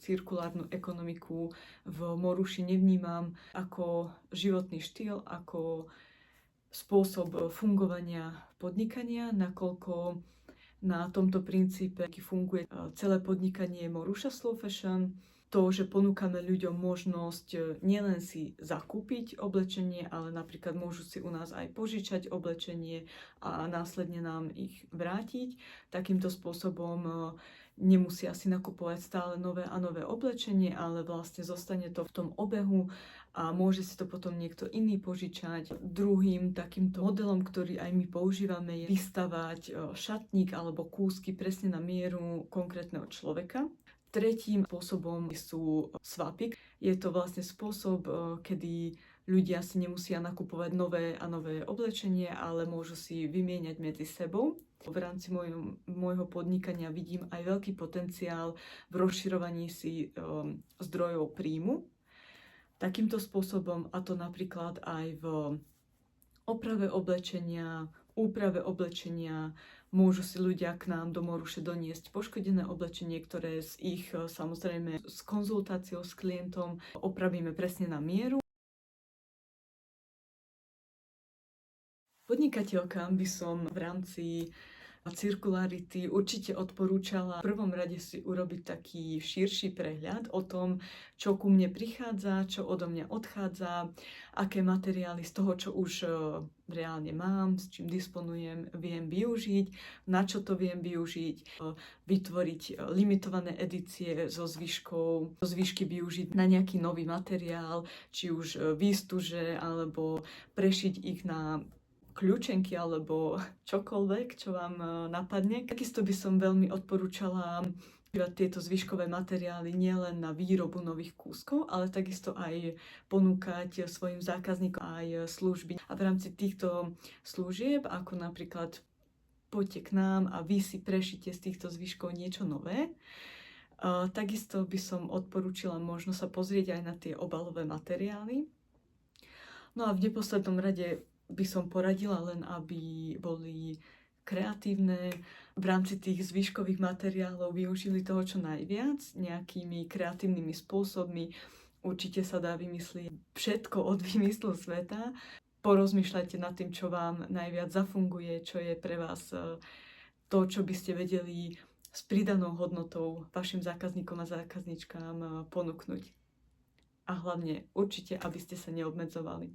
cirkulárnu ekonomiku v Moruši nevnímam ako životný štýl, ako spôsob fungovania podnikania, nakoľko na tomto princípe funguje celé podnikanie Moruša Slow Fashion. To, že ponúkame ľuďom možnosť nielen si zakúpiť oblečenie, ale napríklad môžu si u nás aj požičať oblečenie a následne nám ich vrátiť. Takýmto spôsobom nemusia si nakupovať stále nové a nové oblečenie, ale vlastne zostane to v tom obehu a môže si to potom niekto iný požičať. Druhým takýmto modelom, ktorý aj my používame, je vystavať šatník alebo kúsky presne na mieru konkrétneho človeka. Tretím spôsobom sú swapy. Je to vlastne spôsob, kedy ľudia si nemusia nakupovať nové a nové oblečenie, ale môžu si vymieňať medzi sebou. V rámci môjho podnikania vidím aj veľký potenciál v rozširovaní si zdrojov príjmu. Takýmto spôsobom, a to napríklad aj v oprave oblečenia, úprave oblečenia, môžu si ľudia k nám do Moruše doniesť poškodené oblečenie, ktoré z ich samozrejme s konzultáciou s klientom opravíme presne na mieru. Podnikateľkám by som v rámci cirkularity určite odporúčala v prvom rade si urobiť taký širší prehľad o tom, čo ku mne prichádza, čo odo mňa odchádza, aké materiály z toho, čo už reálne mám, s čím disponujem, viem využiť, na čo to viem využiť, vytvoriť limitované edície so zvyšky využiť na nejaký nový materiál, či už výstuže, alebo prešiť ich na kľúčenky alebo čokoľvek, čo vám napadne. Takisto by som veľmi odporúčala tieto zvyškové materiály nielen na výrobu nových kúskov, ale takisto aj ponúkať svojim zákazníkom aj služby. A v rámci týchto služieb, ako napríklad poďte k nám a vy si prešite z týchto zvyškov niečo nové, takisto by som odporúčila možno sa pozrieť aj na tie obalové materiály. No a v neposlednom rade by som poradila len, aby boli kreatívne, v rámci tých zvyškových materiálov využili toho čo najviac, nejakými kreatívnymi spôsobmi. Určite sa dá vymyslieť všetko od vymyslu sveta. Porozmýšľajte nad tým, čo vám najviac zafunguje, čo je pre vás to, čo by ste vedeli s pridanou hodnotou vašim zákazníkom a zákazničkám ponúknuť. A hlavne určite, aby ste sa neobmedzovali.